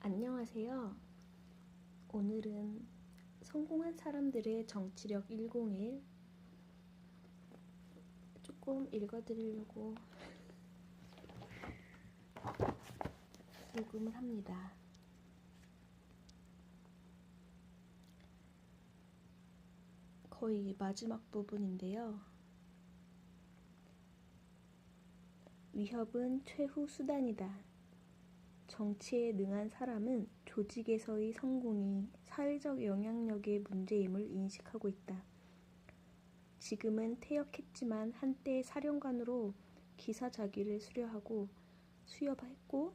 안녕하세요. 오늘은 성공한 사람들의 정치력 101 조금 읽어드리려고 녹음을 합니다. 거의 마지막 부분인데요. 위협은 최후 수단이다. 정치에 능한 사람은 조직에서의 성공이 사회적 영향력의 문제임을 인식하고 있다. 지금은 퇴역했지만 한때 사령관으로 기사자기를 수여했고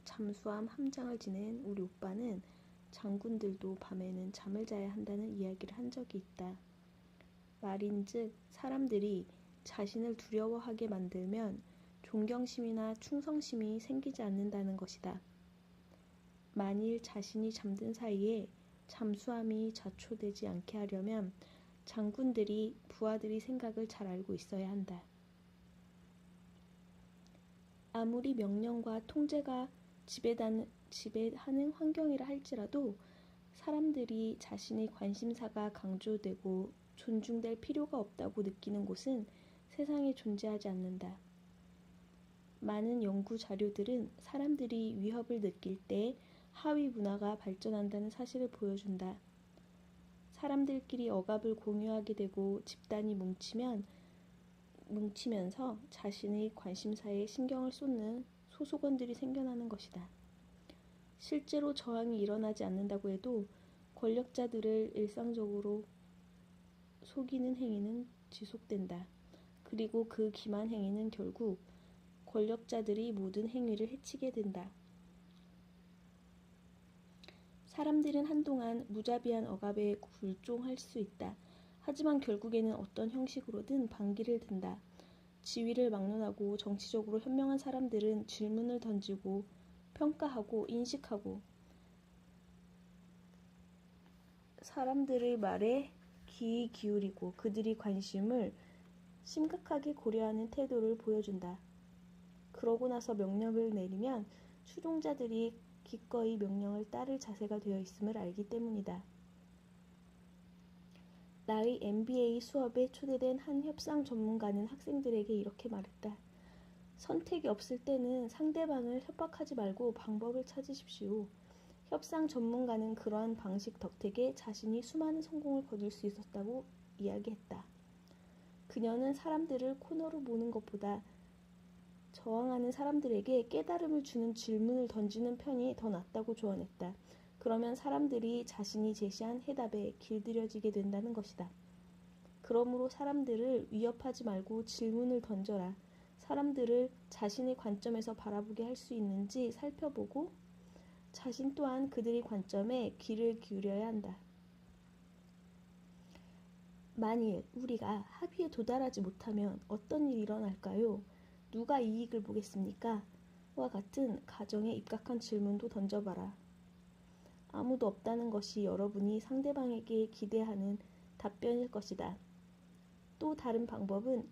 잠수함 함장을 지낸 우리 오빠는 장군들도 밤에는 잠을 자야 한다는 이야기를 한 적이 있다. 말인즉 사람들이 자신을 두려워하게 만들면 존경심이나 충성심이 생기지 않는다는 것이다. 만일 자신이 잠든 사이에 잠수함이 좌초되지 않게 하려면 장군들이 부하들의 생각을 잘 알고 있어야 한다. 아무리 명령과 통제가 지배하는 환경이라 할지라도 사람들이 자신의 관심사가 강조되고 존중될 필요가 없다고 느끼는 곳은 세상에 존재하지 않는다. 많은 연구 자료들은 사람들이 위협을 느낄 때 하위 문화가 발전한다는 사실을 보여준다. 사람들끼리 억압을 공유하게 되고 집단이 뭉치면서 자신의 관심사에 신경을 쏟는 소속원들이 생겨나는 것이다. 실제로 저항이 일어나지 않는다고 해도 권력자들을 일상적으로 속이는 행위는 지속된다. 그리고 그 기만 행위는 결국 권력자들이 모든 행위를 해치게 된다. 사람들은 한동안 무자비한 억압에 굴종할 수 있다. 하지만 결국에는 어떤 형식으로든 반기를 든다. 지위를 막론하고 정치적으로 현명한 사람들은 질문을 던지고 평가하고 인식하고 사람들의 말에 귀 기울이고 그들의 관심을 심각하게 고려하는 태도를 보여준다. 그러고 나서 명령을 내리면 추종자들이 기꺼이 명령을 따를 자세가 되어 있음을 알기 때문이다. 나의 MBA 수업에 초대된 한 협상 전문가는 학생들에게 이렇게 말했다. 선택이 없을 때는 상대방을 협박하지 말고 방법을 찾으십시오. 협상 전문가는 그러한 방식 덕택에 자신이 수많은 성공을 거둘 수 있었다고 이야기했다. 그녀는 사람들을 코너로 모는 것보다 저항하는 사람들에게 깨달음을 주는 질문을 던지는 편이 더 낫다고 조언했다. 그러면 사람들이 자신이 제시한 해답에 길들여지게 된다는 것이다. 그러므로 사람들을 위협하지 말고 질문을 던져라. 사람들을 자신의 관점에서 바라보게 할 수 있는지 살펴보고 자신 또한 그들의 관점에 귀를 기울여야 한다. 만일 우리가 합의에 도달하지 못하면 어떤 일이 일어날까요? 누가 이익을 보겠습니까? 와 같은 가정에 입각한 질문도 던져봐라. 아무도 없다는 것이 여러분이 상대방에게 기대하는 답변일 것이다. 또 다른 방법은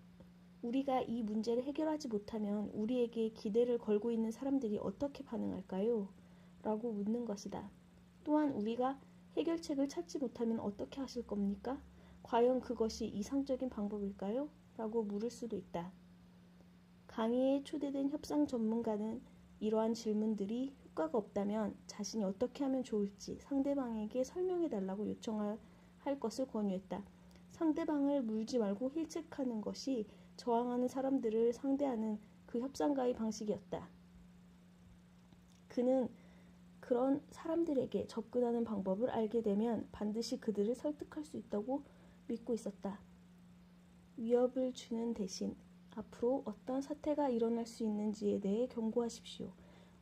우리가 이 문제를 해결하지 못하면 우리에게 기대를 걸고 있는 사람들이 어떻게 반응할까요? 라고 묻는 것이다. 또한 우리가 해결책을 찾지 못하면 어떻게 하실 겁니까? 과연 그것이 이상적인 방법일까요? 라고 물을 수도 있다. 강의에 초대된 협상 전문가는 이러한 질문들이 효과가 없다면 자신이 어떻게 하면 좋을지 상대방에게 설명해 달라고 요청할 것을 권유했다. 상대방을 물지 말고 힐책하는 것이 저항하는 사람들을 상대하는 그 협상가의 방식이었다. 그는 그런 사람들에게 접근하는 방법을 알게 되면 반드시 그들을 설득할 수 있다고 믿고 있었다. 위협을 주는 대신 앞으로 어떤 사태가 일어날 수 있는지에 대해 경고하십시오.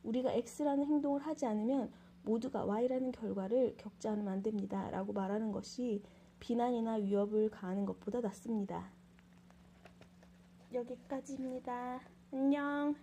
우리가 X라는 행동을 하지 않으면 모두가 Y라는 결과를 겪지 않으면 안 됩니다. 라고 말하는 것이 비난이나 위협을 가하는 것보다 낫습니다. 여기까지입니다. 안녕.